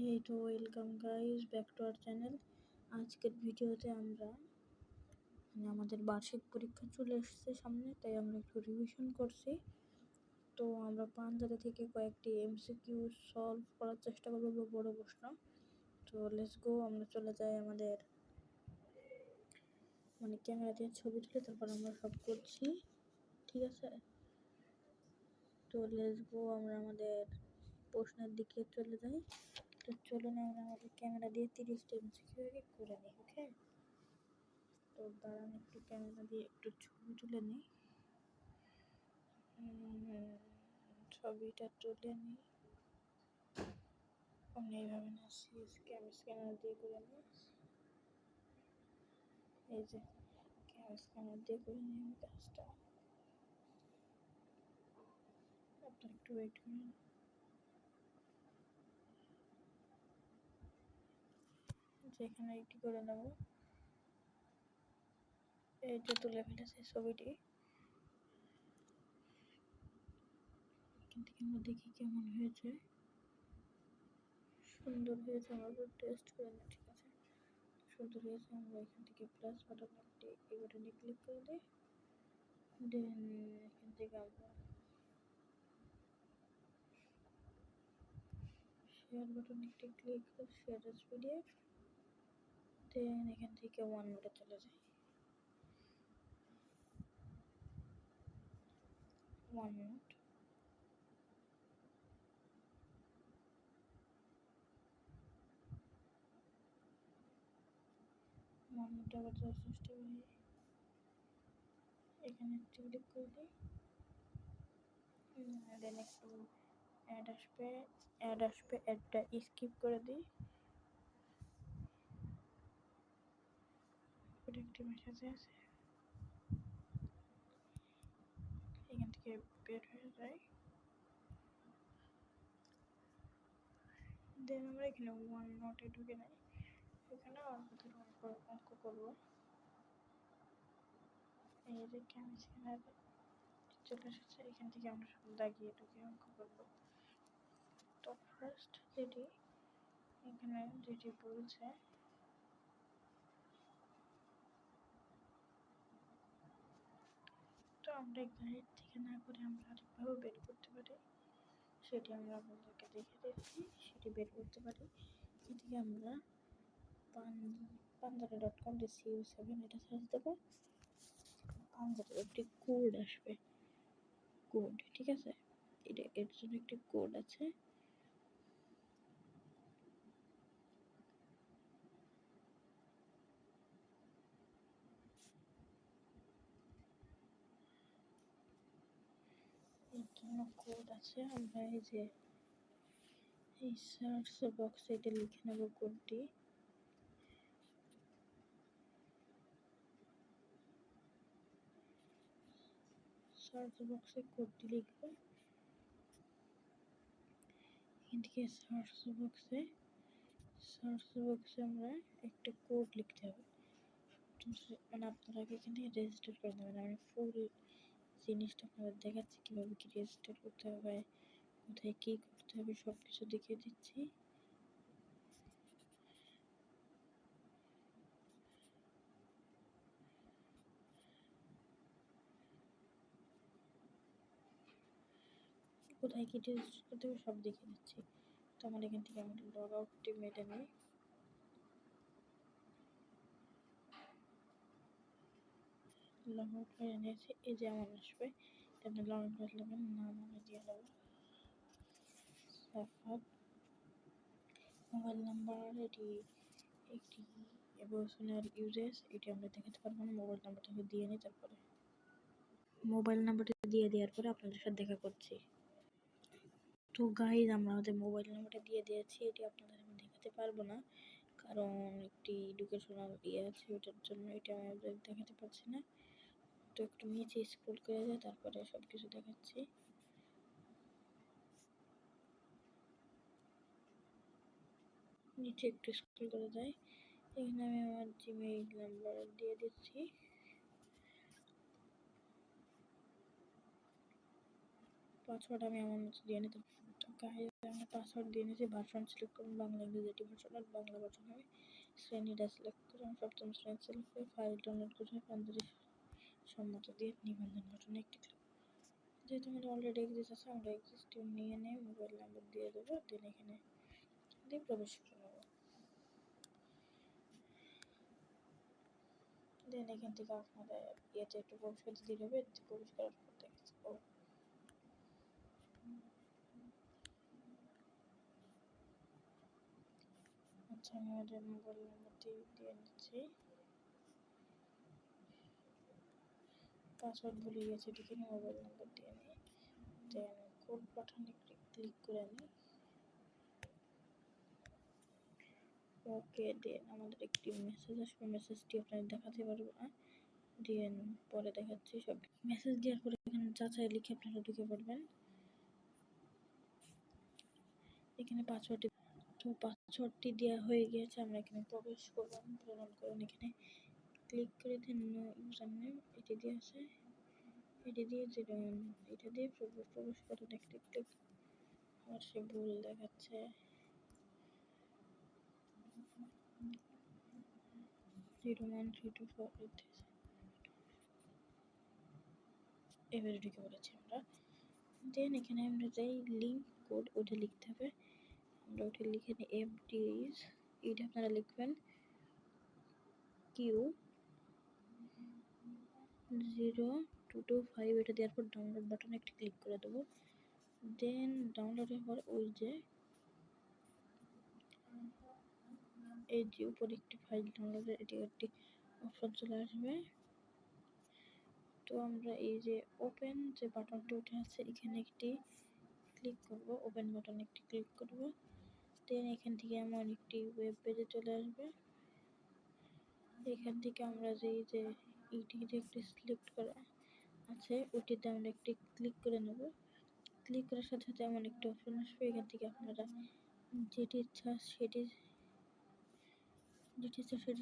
এই তো welcome guys back to our channel. আজকের ভিডিওতে আমরা আমাদের বার্ষিক পরীক্ষা চলে এসেছে সামনে, তাই আমরা একটু রিভিশন করছি। তো আমরা পাঞ্জাবে থেকে কয়েকটি এমসিকিউ সলভ করার চেষ্টা করবো, বড় প্রশ্ন। তো লেটস গো, আমরা চলে যাই আমাদের ক্যামেরা দিয়ে ছবি তুলে তারপর আমরা সব করছি, ঠিক আছে? তো লেটস গো, আমরা আমাদের প্রশ্নের দিকে চলে যাই। তো চলুন আমরা আমাদের ক্যামেরা দিয়ে 30টা এমসিকিউ করে নিই, ওকে? তো দাঁড়ান, একটু ক্যামেরা দিয়ে একটু ছবি তুলে নিই। ছবিটা তুলে নিই এইভাবে না, স্ক্যানার দিয়ে করে নিই। এই যে স্ক্যানার দিয়ে করে নিই আমি কাজটা। আপনারা একটু ওয়েট করুন। যেখানে এটি করে নেব, এই যে তুলে ফেলেছি ছবিটি। এখান থেকে আমরা দেখি কেমন হয়েছে। সুন্দর হয়েছে, আমরা টেস্ট করে নিই, ঠিক আছে? সুন্দর হয়েছে। আমরা এখান থেকে প্লাস বাটন এই বাটনে ক্লিক করে দিই। দেন এখান থেকে আমরা শেয়ার বাটনে ক্লিক করে শেয়ার এস পিডিএফ। দেন এখান থেকে ওয়ান নোটে চলে যাই। ওয়ান নোট আবার যাওয়ার চেষ্টা করি। এখানে ক্লিক করে দিই। দেন একটু অ্যাড আসবে, অ্যাডটা স্কিপ করে দিই। একটি মেসেজ আছে, এখান থেকে বের হয়ে যায়। দেন আমরা এখানে ওয়ান নোটে ঢুকে নেই। এখানে অঙ্ক করবো। এই যে স্ক্যানার চলে এসেছে, এখান থেকে আমরা সব দাগিয়ে ঢুকে অঙ্ক করবো। তো ফার্স্ট এখানে যেটি বলছে, তো আমরা এক্সাক্ট থেকে না করে আমরা আরেকভাবে বের করতে পারি, সেটি আমরা আপনাদেরকে দেখে দিচ্ছি। সেটি বের করতে পারি এটিকে আমরা panjara.com CU7 এটা সার্চ দেবো। পাঞ্জাবের একটি কোড আসবে, কোড, ঠিক আছে? এর জন্য একটি কোড আছে। এর জন্য কোড আছে। আমরা এই যে এই সার্চ বক্সে এটা লিখে নেব কোডটি। সার্চ বক্সে কোডটি লিখবো। এখান থেকে সার্চ বক্সে আমরা একটা কোড লিখতে হবে। আপনারা এখান থেকে রেজিস্টার করে নেবেন। আমি ফুল জিনিসটা আপনাদের দেখাচ্ছি কীভাবে কি রেজিস্টার করতে হবে, কোথায় কী করতে হবে, সব কিছু দেখিয়ে দিচ্ছি। কোথায় কী রেজিস্টার করতে হবে সব দেখিয়ে দিচ্ছি। তো আমার এখান থেকে আমি লগ আউটটি মেটে নিই। লগ আউট মেরে নিয়েছি। এই যে আমার আসবে, এটা লগ আউট করে নেবেন। নাম আমি দিয়ে দেবো সাফাত। মোবাইল নাম্বার এটি একটি এভোশনাল ইউজেস, এটি আমরা দেখাতে পারবো না। মোবাইল নাম্বারটাকে দিয়ে নিই, তারপরে মোবাইল নাম্বারটা দিয়ে দেওয়ার পরে আপনাদের সাথে দেখা করছি। তো গাইজ, আমরা আমাদের মোবাইল নাম্বারটা দিয়ে দিয়েছি। এটি আপনাদের আমি দেখাতে পারবো না, কারণ একটি এডুকেশনাল আছে, ওটার জন্য এটা আমাদের দেখাতে পারছি না। তো একটু নিচে স্ক্রল করে যায়, তারপরে সব কিছু দেখাচ্ছি। নিচে একটু স্ক্রল করে যায়। এখানে আমি আমার জিমেইল নাম্বার দিয়ে দিচ্ছি। পাসওয়ার্ড আমি আমার মতো দিয়ে নিতে। গাইজ আমরা পাসওয়ার্ড দিয়ে নিয়েছি, ভার্সন সিলেক্ট করুন বাংলা ইংরেজি এটি ভার্সন আর বাংলা ভার্সন হবে। শ্রেণীটা সিলেক্ট করুন, সপ্তম শ্রেণী সিলেক্ট করে ফাইল ডাউনলোড করে পাঞ্জাবি সম্মত দিয়ে নিবন্ধন ঘটনা একটি ক্লিক। যেহেতু আমাদের অলরেডি এক্সিস্ট আছে, আমরা এক্সিস্টিং নিয়ে নিয়ে মোবাইল নাম্বার দিয়ে দেবো, দেন এখানে দিয়ে প্রবেশ করে নেবো। দেন এখান থেকে আপনাদের ইয়েতে একটু প্রবেশ করতে দিয়ে হবে, প্রবেশ করার পর দেখছি আচ্ছা আমি আমাদের মোবাইল নাম্বারটি দিয়ে নিচ্ছি। পাসওয়ার্ড ভুলে গেছি, এটিকে মোবাইল নাম্বার দিয়ে নিই, দেন কোড বাটনে ক্লিক করে নিই। ওকে, দেন আমাদের একটি মেসেজ আসবে, মেসেজটি আপনাদের দেখাতে পারবো না, দেন পরে দেখাচ্ছি। সব মেসেজ দেওয়ার পরে এখানে যাচাই লিখে আপনারা ঢুকে পড়বেন। এখানে পাসওয়ার্ডটি দেওয়া হয়ে গিয়েছে, আমরা এখানে প্রবেশ করলাম, প্রদান করুন, এখানে ক্লিক করে দেন ইউজার নেম এটি দিয়ে আছে, এটি দিয়ে এটা দিয়ে প্রবেশ করুন, একটি ক্লিক। আমার সে ভুল দেখাচ্ছে, 01324 এবারে ঢুকে পড়েছি আমরা। দেন এখানে আমরা যাই লিঙ্ক কোড ওটা লিখতে হবে, আমরা ওটা লিখে নিই FDS, এটা আপনারা লিখবেন Q0225, এটা দেওয়ার পর ডাউনলোড বাটনে একটি ক্লিক করে দেবো। দেন ডাউনলোডের পর ওই যে এই যে উপরে একটি ফাইল ডাউনলোডের এটি একটি অপশন চলে আসবে। তো আমরা এই যে ওপেন যে বাটনটি উঠে আছে এখানে একটি ক্লিক করব, ওপেন বাটনে একটি ক্লিক করব। দেন এখান থেকে আমার একটি ওয়েব পেজে চলে আসবে। এখান থেকে আমরা যে এইটিতে একটি সিলেক্ট করা আছে ওটিতে আমরা একটি ক্লিক করে নেব। ক্লিক করার সাথে সাথে এমন একটি অপশন আসবে, এখান থেকে আপনারা যেটি ইচ্ছা সেটি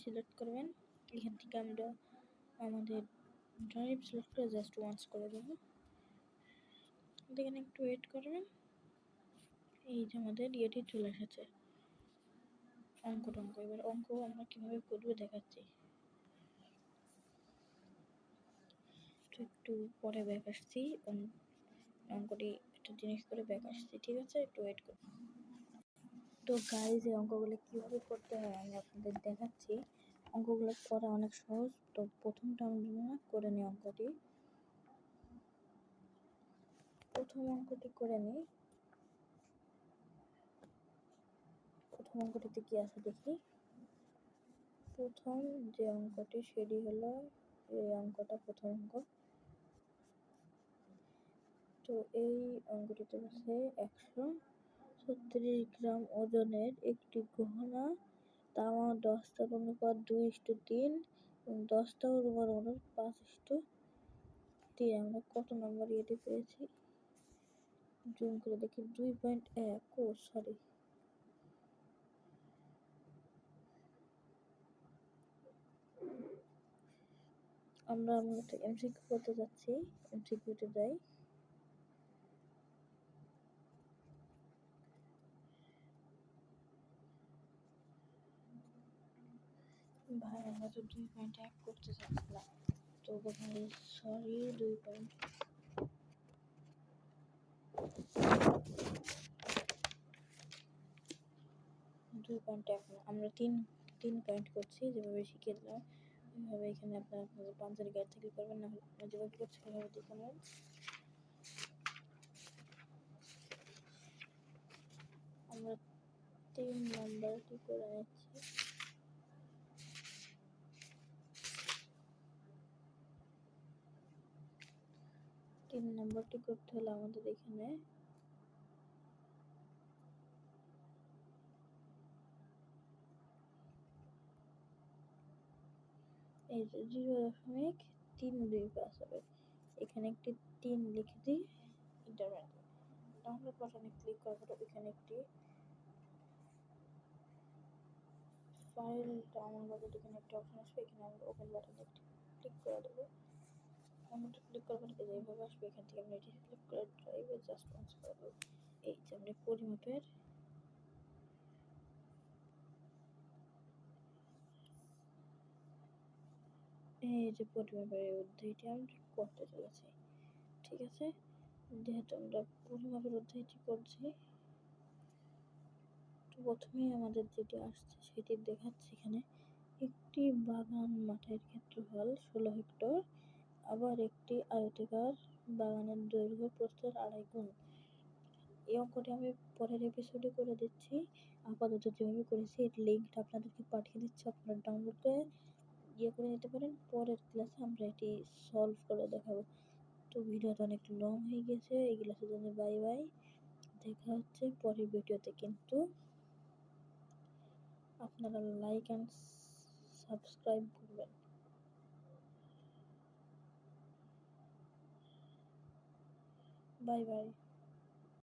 সিলেক্ট করবেন। এখান থেকে আমরা আমাদের ড্রাইভ সিলেক্ট করে জাস্ট ওয়ান্স করে দেবো। এখানে একটু ওয়েট করবেন। এই যে আমাদের ইয়েটি চলে এসেছে, অঙ্ক। এবার অঙ্ক আমরা কিভাবে করবো দেখাচ্ছি, একটু পরে ব্যাক আসছি, অঙ্কটি একটা জিনিস করে ব্যাক আসছি, ঠিক আছে, একটু ওয়েট করুন। তো গাইজ এই অঙ্কগুলো কীভাবে করতে হয় আমি আপনাদের দেখাচ্ছি। অঙ্কগুলো করা অনেক সহজ। তো প্রথমটা আমরা করে নিই, প্রথম অঙ্কটি করে নিই। প্রথম অঙ্কটিতে কি আছে দেখি। প্রথম যে অঙ্কটি সেটি হলো এই অঙ্কটা, প্রথম অঙ্ক। তো এই অঙ্কটিতে আছে 136 গ্রাম ওজনের একটি গহনা তামা দস্তার অনুপাত 2:3 এবং দস্তা ও রুমার অনুপাত 5:3। আমরা কত নম্বর ইয়েটি পেয়েছি, জুম করে দেখি, 2.1। ও সরি, আমরা মূলত এমসিকিউ করতে যাচ্ছি, এমসিকিউতে যাই। ভাই আমরা তো 2.1 করতে চাচ্ছিলাম, তো ভাই সরি, 2.1 আমরা 3 পয়েন্ট করছি, যেভাবে শিখিয়ে দিলাম ওইভাবে এখানে আপনারা আপনাদের পাঞ্জাবি গাইড থেকে করবেন, না হলে আপনারা যেভাবে করছি সেভাবে দেখে নেবেন। আমরা 3 নম্বরটি করে নিচ্ছি। তিন নম্বরটি করতে হলে আমাদের এখানে এই যে 0.325 হবে, এখানে একটি 3 লিখে দিই, ইন্টারভ্যাল ডাউনলোড বাটনে ক্লিক করার পর এখানে একটি ফাইল ডাউনলোড, এখানে একটা অপশন আসবে, এখানে আমরা ওপেন বাটনে একটি ক্লিক করে দেবো। আমরা ক্লিক করার পর এইভাবে আসবে, এখান থেকে আমরা এটি সিলেক্ট করে ড্রাইভে জাস্ট ওয়ান্স করে দেবো। এই যে আমরা পরিমাপের এই যে পরিমাপের অধ্যায়টি আমরা করতে চলেছি। ঠিক আছে, যেহেতু আমরা পরিমাপের অধ্যায়টি করছি, তো প্রথমেই আমাদের যেটি আসছে সেটি দেখাচ্ছে এখানে একটি বাগান মাঠের ক্ষেত্রফল 16 হেক্টর, আবার একটি আয়তাকার বাগানের দৈর্ঘ্য প্রস্থের 2.5 গুণ। এই অঙ্কটি আমি পরের এপিসোডে করে দিচ্ছি। আপাতত যেভাবে করেছি এর লিঙ্কটা আপনাদেরকে পাঠিয়ে দিচ্ছি, আপনারা ডাউনলোড করে করে নিতে পারেন। পরের ক্লাসে আমরা এটি সলভ করে দেখাবো। তো ভিডিওটা অনেক লং হয়ে গেছে, এই ক্লাসের জন্য বাই বাই, দেখা হচ্ছে পরের ভিডিওতে। কিন্তু আপনারা লাইক অ্যান্ড সাবস্ক্রাইব করবেন। Bye bye.